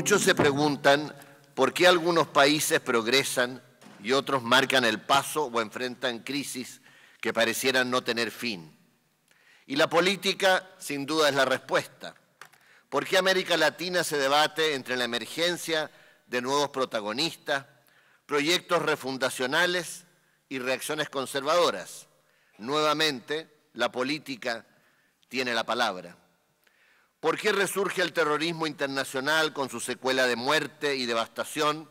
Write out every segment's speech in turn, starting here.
Muchos se preguntan por qué algunos países progresan y otros marcan el paso o enfrentan crisis que parecieran no tener fin. Y la política, sin duda, es la respuesta. ¿Por qué América Latina se debate entre la emergencia de nuevos protagonistas, proyectos refundacionales y reacciones conservadoras? Nuevamente, la política tiene la palabra. ¿Por qué resurge el terrorismo internacional con su secuela de muerte y devastación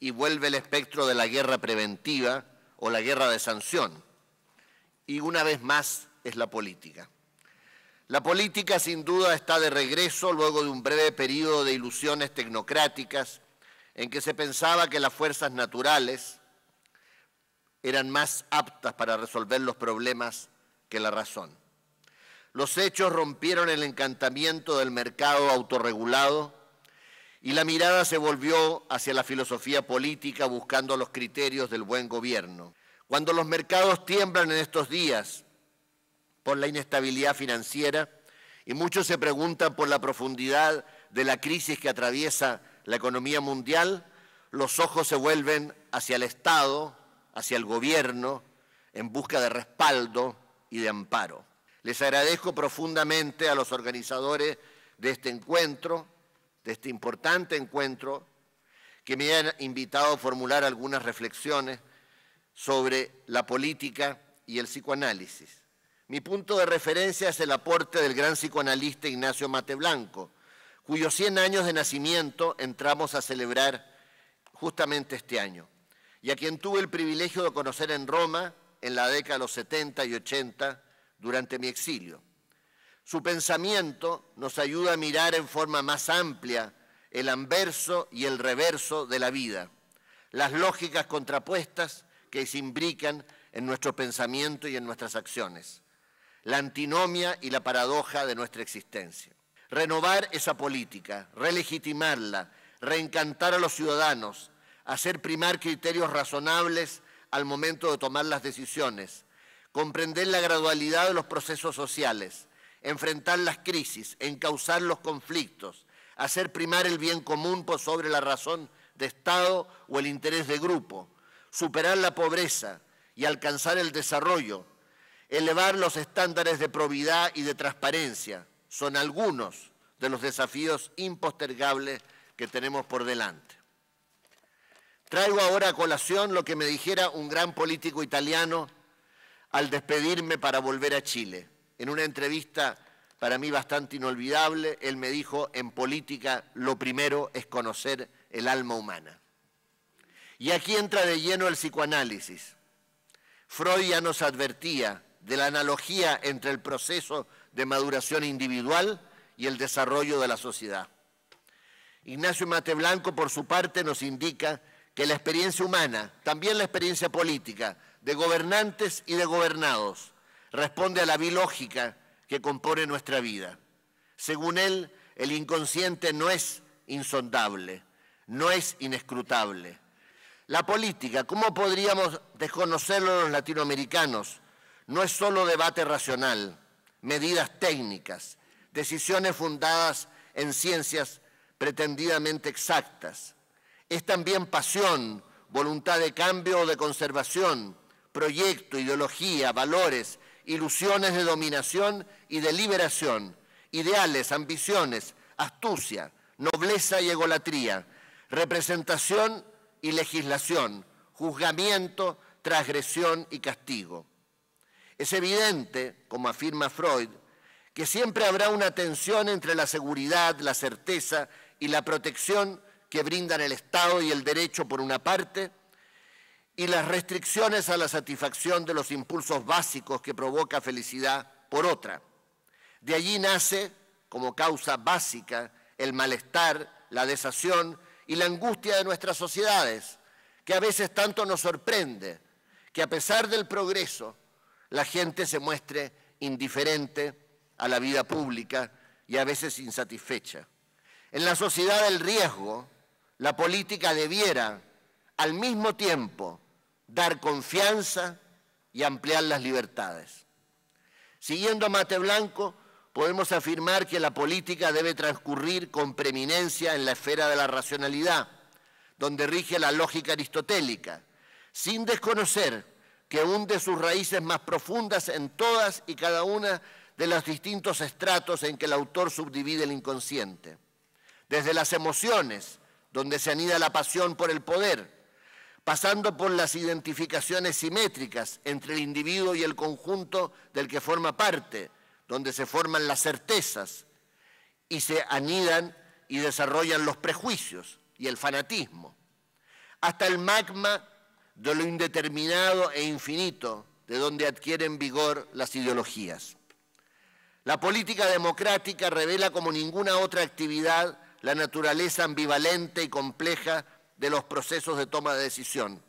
y vuelve el espectro de la guerra preventiva o la guerra de sanción? Y una vez más es la política. La política sin duda está de regreso luego de un breve periodo de ilusiones tecnocráticas en que se pensaba que las fuerzas naturales eran más aptas para resolver los problemas que la razón. Los hechos rompieron el encantamiento del mercado autorregulado y la mirada se volvió hacia la filosofía política buscando los criterios del buen gobierno. Cuando los mercados tiemblan en estos días por la inestabilidad financiera y muchos se preguntan por la profundidad de la crisis que atraviesa la economía mundial, los ojos se vuelven hacia el Estado, hacia el gobierno, en busca de respaldo y de amparo. Les agradezco profundamente a los organizadores de este encuentro, de este importante encuentro, que me han invitado a formular algunas reflexiones sobre la política y el psicoanálisis. Mi punto de referencia es el aporte del gran psicoanalista Ignacio Mate Blanco, cuyos 100 años de nacimiento entramos a celebrar justamente este año, y a quien tuve el privilegio de conocer en Roma en la década de los 70 y 80 durante mi exilio. Su pensamiento nos ayuda a mirar en forma más amplia el anverso y el reverso de la vida, las lógicas contrapuestas que se imbrican en nuestro pensamiento y en nuestras acciones, la antinomia y la paradoja de nuestra existencia. Renovar esa política, relegitimarla, reencantar a los ciudadanos, hacer primar criterios razonables al momento de tomar las decisiones, comprender la gradualidad de los procesos sociales, enfrentar las crisis, encauzar los conflictos, hacer primar el bien común por sobre la razón de Estado o el interés de grupo, superar la pobreza y alcanzar el desarrollo, elevar los estándares de probidad y de transparencia, son algunos de los desafíos impostergables que tenemos por delante. Traigo ahora a colación lo que me dijera un gran político italiano al despedirme para volver a Chile. En una entrevista para mí bastante inolvidable, él me dijo: en política lo primero es conocer el alma humana. Y aquí entra de lleno el psicoanálisis. Freud ya nos advertía de la analogía entre el proceso de maduración individual y el desarrollo de la sociedad. Ignacio Mate Blanco, por su parte, nos indica que la experiencia humana, también la experiencia política, de gobernantes y de gobernados, responde a la bilógica que compone nuestra vida. Según él, el inconsciente no es insondable, no es inescrutable. La política, ¿cómo podríamos desconocerlo los latinoamericanos? No es solo debate racional, medidas técnicas, decisiones fundadas en ciencias pretendidamente exactas. Es también pasión, voluntad de cambio o de conservación, proyecto, ideología, valores, ilusiones de dominación y de liberación, ideales, ambiciones, astucia, nobleza y egolatría, representación y legislación, juzgamiento, transgresión y castigo. Es evidente, como afirma Freud, que siempre habrá una tensión entre la seguridad, la certeza y la protección que brindan el Estado y el derecho por una parte, y las restricciones a la satisfacción de los impulsos básicos que provoca felicidad por otra. De allí nace, como causa básica, el malestar, la desazón y la angustia de nuestras sociedades, que a veces tanto nos sorprende que a pesar del progreso, la gente se muestre indiferente a la vida pública y a veces insatisfecha. En la sociedad del riesgo, la política debiera, al mismo tiempo, dar confianza y ampliar las libertades. Siguiendo a Mate Blanco, podemos afirmar que la política debe transcurrir con preeminencia en la esfera de la racionalidad, donde rige la lógica aristotélica, sin desconocer que hunde sus raíces más profundas en todas y cada una de los distintos estratos en que el autor subdivide el inconsciente. Desde las emociones, donde se anida la pasión por el poder, pasando por las identificaciones simétricas entre el individuo y el conjunto del que forma parte, donde se forman las certezas y se anidan y desarrollan los prejuicios y el fanatismo, hasta el magma de lo indeterminado e infinito, de donde adquieren vigor las ideologías. La política democrática revela como ninguna otra actividad la naturaleza ambivalente y compleja de los procesos de toma de decisión.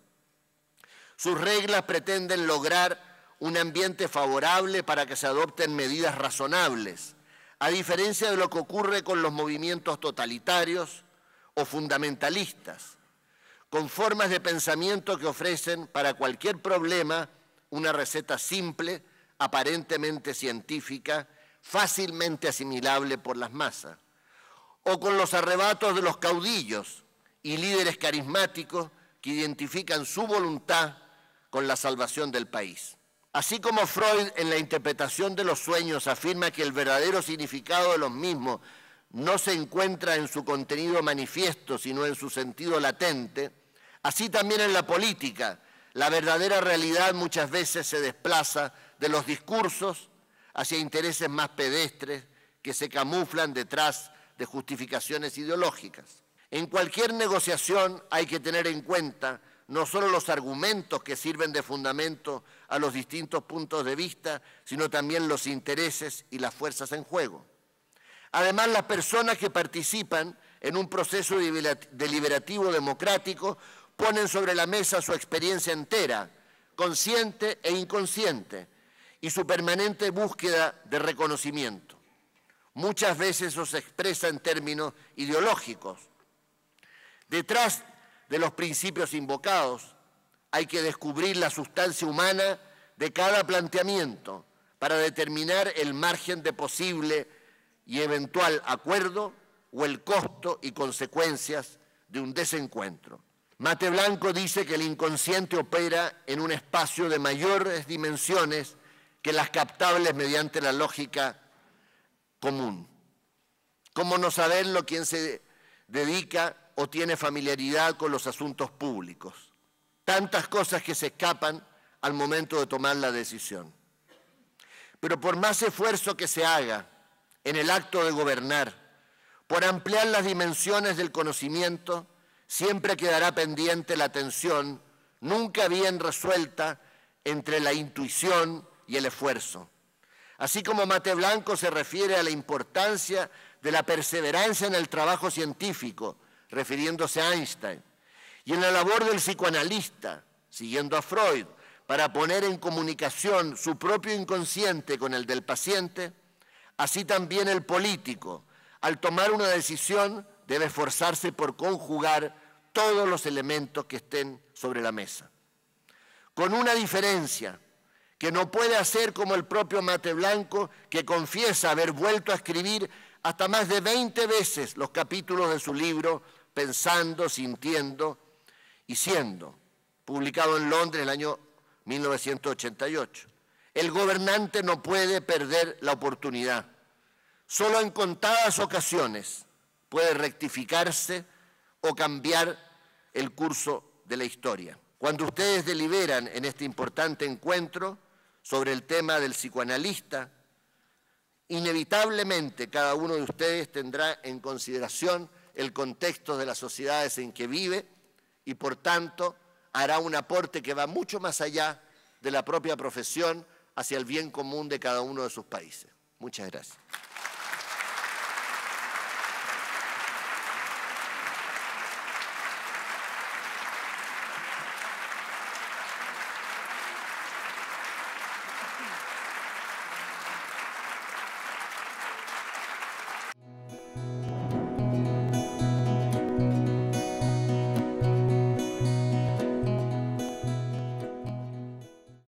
Sus reglas pretenden lograr un ambiente favorable para que se adopten medidas razonables, a diferencia de lo que ocurre con los movimientos totalitarios o fundamentalistas, con formas de pensamiento que ofrecen para cualquier problema una receta simple, aparentemente científica, fácilmente asimilable por las masas, o con los arrebatos de los caudillos y líderes carismáticos que identifican su voluntad con la salvación del país. Así como Freud en la interpretación de los sueños afirma que el verdadero significado de los mismos no se encuentra en su contenido manifiesto, sino en su sentido latente, así también en la política, la verdadera realidad muchas veces se desplaza de los discursos hacia intereses más pedestres que se camuflan detrás de justificaciones ideológicas. En cualquier negociación hay que tener en cuenta no solo los argumentos que sirven de fundamento a los distintos puntos de vista, sino también los intereses y las fuerzas en juego. Además, las personas que participan en un proceso deliberativo democrático ponen sobre la mesa su experiencia entera, consciente e inconsciente, y su permanente búsqueda de reconocimiento. Muchas veces eso se expresa en términos ideológicos. Detrás de los principios invocados hay que descubrir la sustancia humana de cada planteamiento para determinar el margen de posible y eventual acuerdo o el costo y consecuencias de un desencuentro. Mate Blanco dice que el inconsciente opera en un espacio de mayores dimensiones que las captables mediante la lógica común. ¿Cómo no saberlo quien se dedica o tiene familiaridad con los asuntos públicos? Tantas cosas que se escapan al momento de tomar la decisión. Pero por más esfuerzo que se haga en el acto de gobernar, por ampliar las dimensiones del conocimiento, siempre quedará pendiente la tensión, nunca bien resuelta, entre la intuición y el esfuerzo. Así como Mate Blanco se refiere a la importancia de la perseverancia en el trabajo científico, refiriéndose a Einstein, y en la labor del psicoanalista, siguiendo a Freud, para poner en comunicación su propio inconsciente con el del paciente, así también el político, al tomar una decisión, debe esforzarse por conjugar todos los elementos que estén sobre la mesa. Con una diferencia, que no puede hacer como el propio Mate Blanco, que confiesa haber vuelto a escribir hasta más de 20 veces los capítulos de su libro Pensando, Sintiendo y Siendo, publicado en Londres en el año 1988. El gobernante no puede perder la oportunidad. Solo en contadas ocasiones puede rectificarse o cambiar el curso de la historia. Cuando ustedes deliberan en este importante encuentro sobre el tema del psicoanalista, inevitablemente cada uno de ustedes tendrá en consideración el contexto de las sociedades en que vive y, por tanto, hará un aporte que va mucho más allá de la propia profesión hacia el bien común de cada uno de sus países. Muchas gracias.